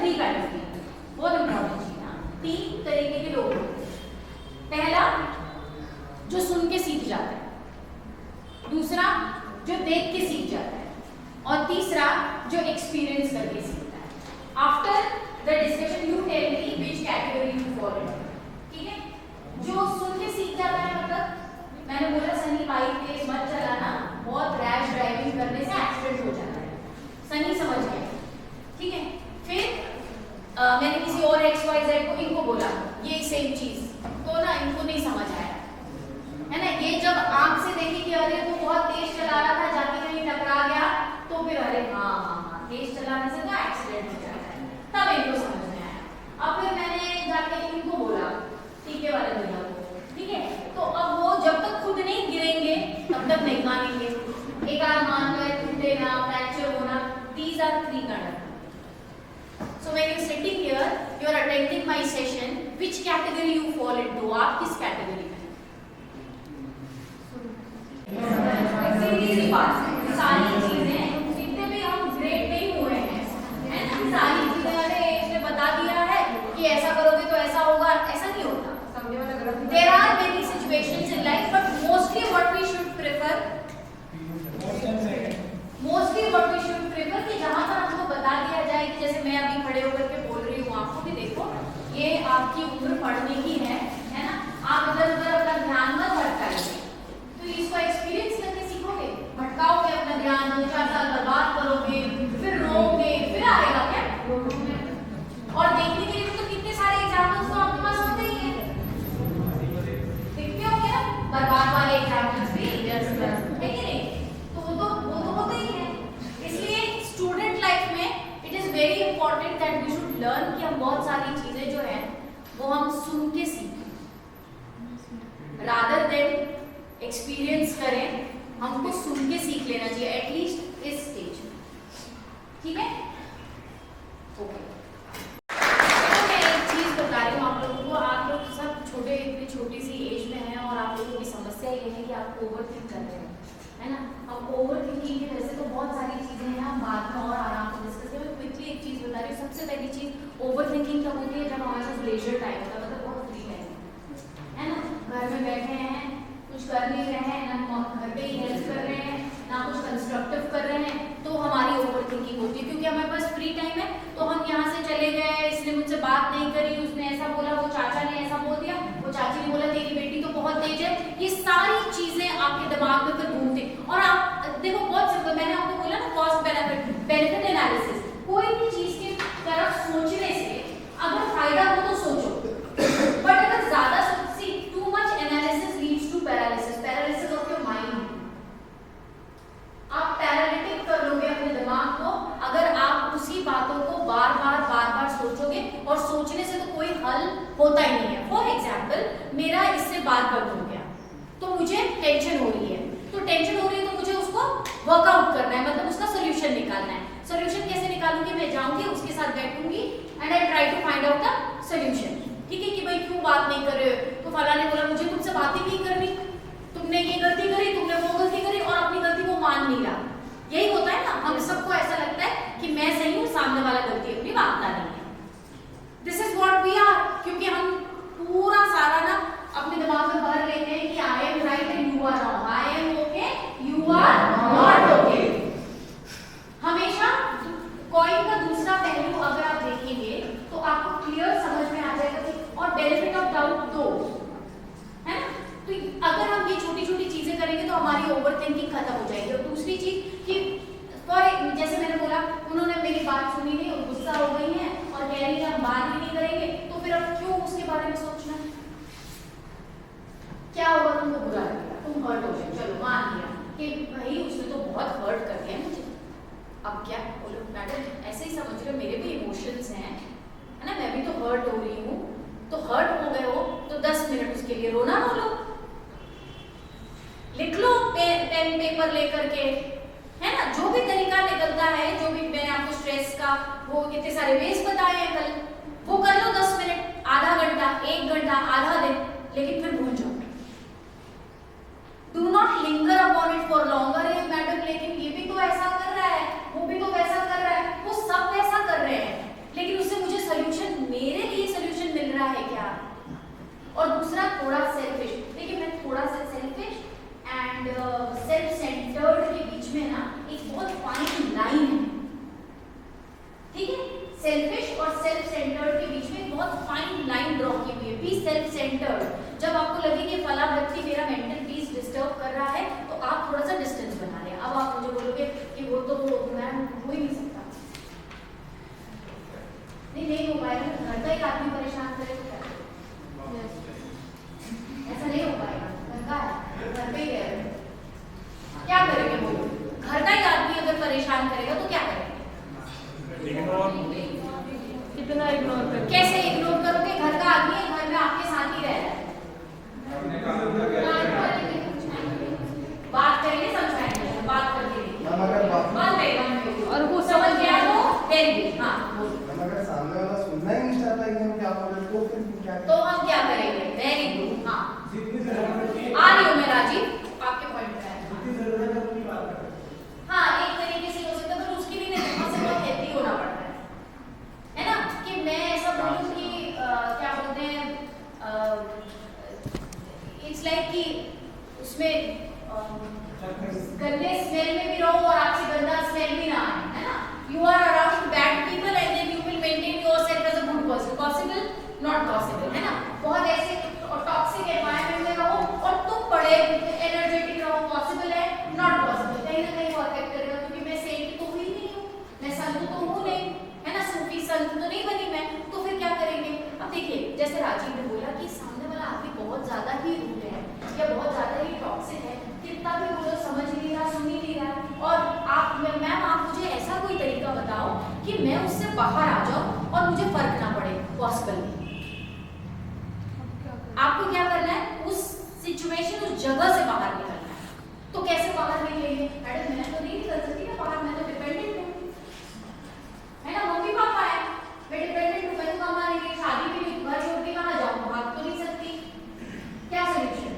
Three kind of people, बहुत important चीज है। तीन तरीके के लोग होते हैं। पहला जो सुन के सीख जाता है, दूसरा जो देख के सीख जाता है, और तीसरा जो एक्सपीरियंस करके सीखता है। After the discussion you tell me which category you follow. ठीक है, जो सुन के सीख जाता है मतलब मैंने बोला सनी बाइक तेज मत चलाना, बहुत रैश ड्राइविंग करने से एक्सीडेंट हो जाता है, सनी समझ गया। ठीक है, फिर मैंने किसी और XYZ को इनको बोला ये सेम चीज, तो ना इनको नहीं समझ आया, है ना। ये जब आंख से देखी कि अरे वो बहुत तेज चला रहा था, जाके कहीं टकरा गया, तो फिर अरे हाँ तेज चलाने से तो एक्सीडेंट हो जाता है, तब इनको समझ में आया। अब फिर मैंने जाके इनको बोला टीके वाले भैया को, ठीक है, तो अब वो जब तक खुद नहीं गिरेंगे तब तक नहीं मानेंगे। एक आध मान लो टूटे ना, फ्रैक्चर होना, these are three kind of. So when you sitting here, you are attending my session. Which category you fall into? आप किस कैटेगरी में? सीधी बात है, सारी चीजें जितने भी हम ग्रेड नहीं हुए हैं, है ना, सारी चीजें अरे इसने बता दिया है कि ऐसा करोगे तो ऐसा होगा, ऐसा नहीं होता। There are many situations in life, but mostly what we should prefer कि जहां पर हमको बता दिया जाए कि जैसे मैं अभी खड़े होकर के बोल रही हूँ, आपको भी देखो ये आपकी उम्र पढ़ने की है ना, आप इधर उधर अपना ध्यान मत भटकाइए, तो इसको एक्सपीरियंस करके सीखोगे। भटकाओगे अपना ध्यान, 2-4 साल बर्बाद करोगे, फिर रोओगे, फिर आएगा क्या? और देखने के लिए तो कितने सारे एग्जाम्पल्स तो आपके पास होते ही हैं, देखते होंगे ना बर्बाद वाले एग्जाम्पल्स भी, है कि नहीं? तो वो तो होते ही है। इसलिए स्टूडेंट लाइफ में it is very important that we should learn कि हम बहुत सारी चीजें जो है वो हम सुन के सीखें, रादर देन एक्सपीरियंस करें। हमको सुन के सीख लेना चाहिए एटलीस्ट इस स्टेज में, ठीक है? ओके, तो मैं एक चीज बता रही हूँ आप लोगों को, आप लोग सब छोटे, इतनी छोटी सी एज में हैं और आप लोगों की समस्या ये है कि आप ओवरथिंक कर रहे हैं, है ना। अब ओवरथिंकिंग की वजह से तो बहुत सारी चीजें हैं, हम बाद में और आराम से डिस्कस करें। क्विकली एक चीज बता रही हूँ। सबसे पहली चीज ओवरथिंकिंग कब होती है? जब हमारे पास लेजर टाइम होता है, मतलब बहुत फ्री टाइम है ना, घर में बैठे हैं, कुछ कर नहीं रहे हैं, ना घर पे ही हेल्प कर रहे हैं, ना कुछ कंस्ट्रक्टिव कर रहे हैं, तो हमारी ओवरथिंकिंग होती है। क्योंकि हमारे पास फ्री टाइम है, तो हम यहाँ से चले गए, इसने मुझसे बात नहीं करी, उसने ऐसा बोला, वो चाचा ने ऐसा बोल दिया, वो चाची ने बोला तेरी बेटी तो बहुत तेज है, ये सारी चीजें आपके दिमाग में फिर घूमती। और आप देखो बहुत सिंपल, मैंने आपको बोला ना कॉस्ट बेनिफिट एनालिसिस, कोई भी चीज की तरफ सोचने से अगर फायदा हो तो सोचो, बट अगर ज्यादा सोची, too much analysis leads to paralysis of your mind. आप पैरालिटिक कर लोगे अपने दिमाग को अगर आप उसी बातों को बार बार सोचोगे, और सोचने से तो कोई हल होता ही नहीं है। फॉर एग्जाम्पल, मेरा इससे बात बंद हो गया तो मुझे टेंशन हो रही है, तो टेंशन हो रही है तो मुझे उसको वर्कआउट करना है, मतलब उसका सोल्यूशन निकालना है। सोल्यूशन कैसे निकालूंगी? मैं जाऊंगी, उसके साथ बैठूंगी and I try to find out the solution. ठीक है, कि भाई क्यों बात नहीं कर रहे हो? तो फला ने बोला मुझे तुमसे बात ही नहीं करनी, तुमने ये गलती करी, तुमने वो गलती करी, और अपनी गलती को मान नहीं रहा। यही होता है ना, हम सबको ऐसा लगता है कि मैं सही हूँ, सामने वाला गलती अपनी मानता नहीं है। This is what we are, क्योंकि हम पूरा सारा ना अपने दिमाग में भर लेते हैं कि I am right and you are wrong, I am okay, you are not okay. हमेशा कॉइन का दूसरा पहलू अगर आप देखेंगे तो आपको क्लियर समझ में आ जाएगा कि, और बेनिफिट ऑफ डाउट दो, है ना। तो अगर हम ये छोटी छोटी चीजें करेंगे तो हमारी ओवरथिंकिंग खत्म हो जाएगी। और दूसरी चीज कि जैसे मैंने बोला, उन्होंने मेरी बात सुनी नहीं और गुस्सा हो गई है और कह रही है हम बात ही नहीं करेंगे, तो फिर अब क्यों उसके बारे में सोचना? क्या होगा? तुमको बुरा लगेगा, तुम हर्ट हो जाए, चलो मान लिया कि भाई उसने तो बहुत हर्ट कर दिया मुझे, अब क्या बोलो मैडम, ऐसे ही समझ रहे हो, मेरे भी इमोशंस हैं, है ना, मैं भी तो हर्ट हो रही हूँ। तो हर्ट हो गए हो तो 10 मिनट उसके लिए रोना रो लो, लिख लो पेन पेपर लेकर के, है ना। जो भी तरीका निकलता है, जो भी मैंने आपको स्ट्रेस का वो कितने सारे वेज बताए हैं कल, वो कर लो 10 मिनट, आधा घंटा, 1 घंटा, आधा दिन, लेकिन फिर भूल जाओ। Do not linger upon it for longer. Madam लेकिन ये भी तो ऐसा कर रहा है, वो भी तो वैसा कर रहा है, वो सब वैसा कर रहे हैं, लेकिन उससे ठीक है। सेल्फिश और सेल्फ सेंटर्ड के बीच में बहुत फाइन लाइन ड्रॉ की हुई है। Be self centred. जब आपको लगे कि फला व्यक्ति मेरा मेंटल पीस डिस्टर्ब कर रहा है तो आप थोड़ा सा डिस्टेंस बना लें। अब आप मुझे बोलोगे कि वो तो मैम हो ही नहीं सकता, नहीं हो पाएगा। घर का एक आदमी परेशान करे तो क्या करें? ऐसा नहीं हो पाएगा। घर का है, घर पे ही है, क्या करेंगे? बोलो, घर का ही आदमी अगर परेशान करेगा तो क्या करेंगे? कितना इग्नोर करें? कैसे इग्नोर करोगे? घर का आदमी है, घर में आपके साथ ही रह रहा है। बात करेंगे, समझाएंगे, बात करके और वो समझ गया तो वेरी गुड। हाँ, अगर सामने वाला सुनना ही नहीं चाहता कि हम क्या बोल रहे हैं तो फिर क्या तो हम क्या करेंगे? Very good. हाँ, आ रही हूँ मैं राजीव, आपके पॉइंट पे आए। हाँ, एक तरीके से हो सकता है, पर उसके लिए ना से बहुत हेल्दी होना पड़ता है ना? कि मैं ऐसा बोलूँ कि क्या बोलते हैं, इट्स लाइक कि उसमें गंदे स्मेल में भी रहो और आपसे गंदा स्मेल भी ना आए, है ना? You are around bad people and then you will maintain yourself as a good person. Possible? Not possible, है ना? बहुत ऐसे टॉक्सिक एनवायरनमेंट में रहो और तुम बड़े एनर्जेटिक रहो, पॉसिबल है? Not possible. कहीं ना कहीं वो अफेक्ट करेगा, क्योंकि मैं सेंट तो हुई नहीं हूँ, मैं संत तो हूँ नहीं, है ना? सूफी संत तो नहीं बनी मैं, तो फिर क्या करेंगे? अब देखिए, जैसे राजीव ने बोला कि सामने वाला आदमी बहुत ज्यादा ही रूड है या बहुत ज्यादा ही टॉक्सिक है, कितना भी बोलो समझ नहीं रहा, सुन ही नहीं रहा, और आप मैम आप मुझे ऐसा कोई तरीका बताओ कि मैं उससे बाहर आ जाऊं और मुझे फर्क ना पड़े। पॉसिबल नहीं। आपको क्या करना है? उस सिचुएशन, उस जगह से बाहर निकलना है। तो कैसे बाहर निकलेंगे? मैडम मैं तो नहीं निकल सकती ना बाहर, मैं तो डिपेंडेंट हूँ, है ना? मम्मी पापा है, मैं डिपेंडेंट हूँ, मैं तो कमा रही, शादी भी नहीं, घर छोड़ के कहाँ जाऊँ? भाग तो नहीं सकती। क्या सोल्यूशन?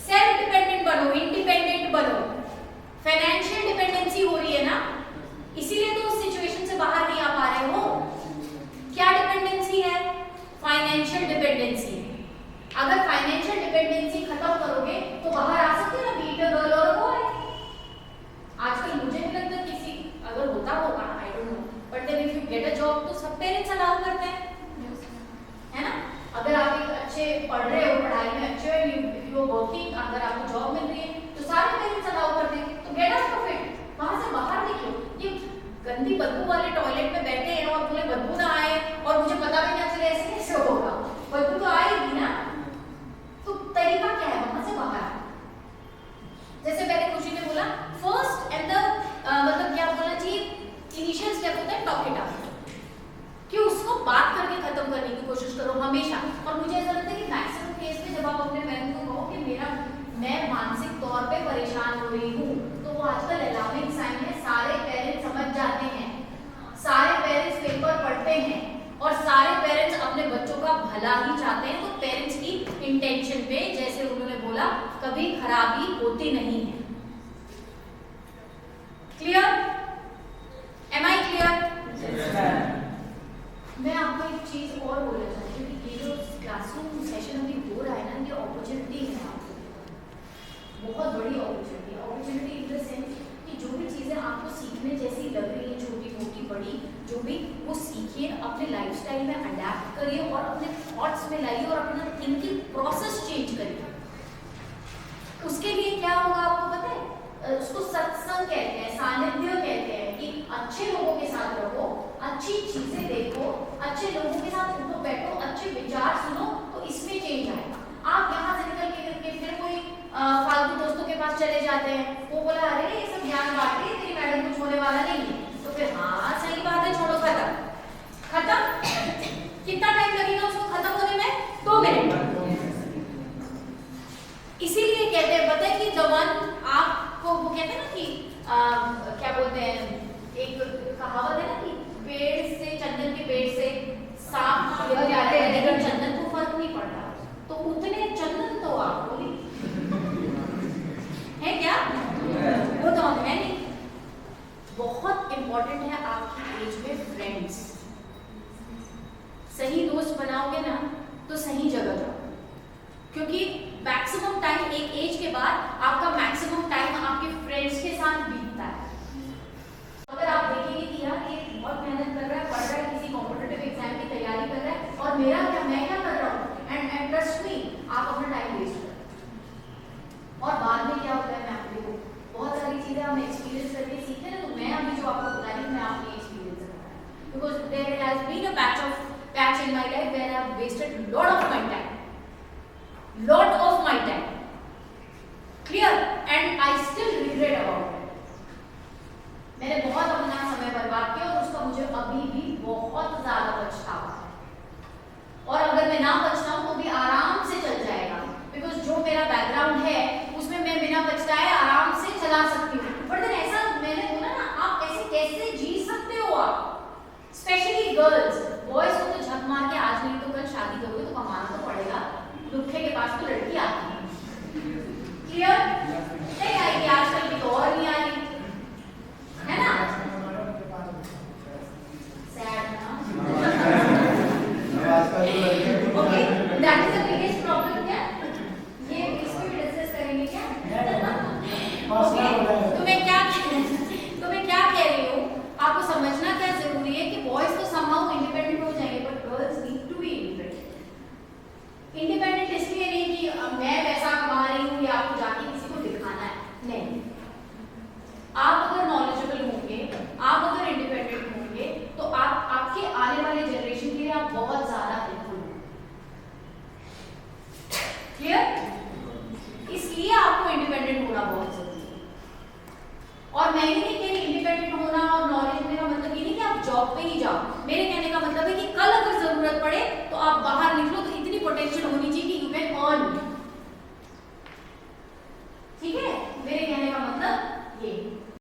सेल्फ डिपेंडेंट बनो, इंडिपेंडेंट बनो। फाइनेंशियल डिपेंडेंसी हो रही है ना, इसीलिए तो उस सिचुएशन से बाहर नहीं आ पा रहे हो। क्या डिपेंडेंसी है? Financial dependency. अगर फाइनेंशियल डिपेंडेंसी खत्म करोगे तो बाहर आ सकते हो ना, बीट अ गर्ल और अ बॉय। आजकल मुझे नहीं लगता किसी, अगर होता होगा I don't know, but then if you get a job तो सब पेरेंट्स अलाउ करते हैं, है ना? अगर आप एक अच्छे पढ़ रहे हो, पढ़ाई में अच्छे हो, यू आर वर्किंग, अगर आपको जॉब मिल रही है तो सारे पेरेंट्स अलाउ कर देंगे। तो गेट आउट ऑफ इट, वहां से बाहर निकलो। ये गंदी बदबू वाले टॉयलेट में बैठे हैं और बोले बदबू ना आए और मुझे पता भी ना चले, ऐसे कैसे होगा? बदबू तो आएगी ना। तो तरीका क्या है वहां से बाहर? जैसे पहले खुशी ने बोला, फर्स्ट एंड द मतलब क्या बोलना चाहिए, इनिशियल स्टेप होता है टॉक इट आउट, कि उसको बात करके खत्म करने की कोशिश करो हमेशा। और मुझे ऐसा लगता है कि मैक्सिमम केस में जब आप अपने पेरेंट्स को कहो कि मैं मानसिक तौर पे परेशान हो रही हूँ, तो वो आजकल अलार्मिंग साइन है। सारे पेरेंट्स समझ जाते हैं, सारे पेरेंट्स पेपर पढ़ते हैं और सारे पेरेंट्स अपने बच्चों का भला ही चाहते हैं। तो पेरेंट्स की इंटेंशन पे, जैसे उन्होंने बोला, कभी खराबी होती नहीं है। क्लियर? Am I clear? मैं आपको एक चीज और बोलना चाहती हूँ कि ये जो क्लासरूम सेशन अभी हो रहा है ना, ये अपॉर्चुनिटी है आपको, बहुत बड़ी अपॉर्चुनिटी इन द सेंस कि जो भी चीज़ें आपको सीखने जैसी लग रही है, छोटी मोटी बड़ी जो भी, वो सीखिए, अपने लाइफस्टाइल में अडेप्ट करिए और अपने थॉट्स में लाइए और अपना थिंकिंग प्रोसेस चेंज करिए। उसके लिए क्या होगा आपको पता है? उसको सत्संग कहते हैं, सानिध्य कहते हैं, कि अच्छे लोगों के साथ रहो, अच्छी चीजें देखो, अच्छे लोगों के साथ उठो बैठो, अच्छे विचार सुनो, तो इसमें चेंज आएगा। आप यहाँ से निकल के फिर कोई फालतू दोस्तों के पास चले जाते हैं, वो बोला अरे ये सब ज्ञान बांट रही है तेरी मैडम, कुछ होने वाला नहीं है, तो फिर हाँ सही बात है, छोड़ो, खत्म। कितना टाइम लगेगा उसको खत्म होने में? 2 मिनट। इसीलिए कहते हैं, पता है कि जवान आपको वो कहते हैं ना कि क्या बोलते हैं, एक कहावत है ना कि पेड़ से, चंदन के पेड़ से सांप जाते हैं लेकिन चंदन को फर्क नहीं पड़ता। तो उतने चंदन तो आप बोली है क्या? वो तो हम है नहीं। बहुत इंपॉर्टेंट है आपकी एज में फ्रेंड्स। सही दोस्त बनाओगे ना तो सही जगह जाओ, क्योंकि मैक्सिमम टाइम एक एज के बाद आपका मैक्सिमम टाइम आपके फ्रेंड्स के साथ बीतता है। गर्ल्स, बॉयज को तो झक मार के आज नहीं तो कल शादी करोगे तो कमाना तो पड़ेगा, लुखे के पास तो लड़की आती है। क्लियर? नहीं आएगी आजकल की तो और नहीं आ रही है ना, सैड ना। Okay, that is the biggest problem. क्या ये इसको भी डिस्कस करेंगे क्या? ओके, तुम्हें क्या कह रही हूँ, आपको समझना क्या जरूरी है कि बॉयज तो समहाउ इंडिपेंडेंट हो जाएंगे but girls need to be independent. Independent इसलिए नहीं कि मैं पैसा कमा रही हूँ या आपको जाके किसी को दिखाना है, नहीं। आप अगर नॉलेजेबल होंगे, आप अगर इंडिपेंडेंट होंगे तो आप आपके आने वाले जनरेशन के लिए आप बहुत ज्यादा हेल्पफुल होंगे। क्लियर? इसलिए आपको इंडिपेंडेंट होना बहुत जरूरी है। और मैं ये नहीं कह रही इंडिपेंडेंट होना और नॉलेज देने का मतलब ये नहीं कि आप जॉब पे ही जाओ। मेरे कहने का मतलब है कि कल अगर जरूरत पड़े तो आप बाहर निकलो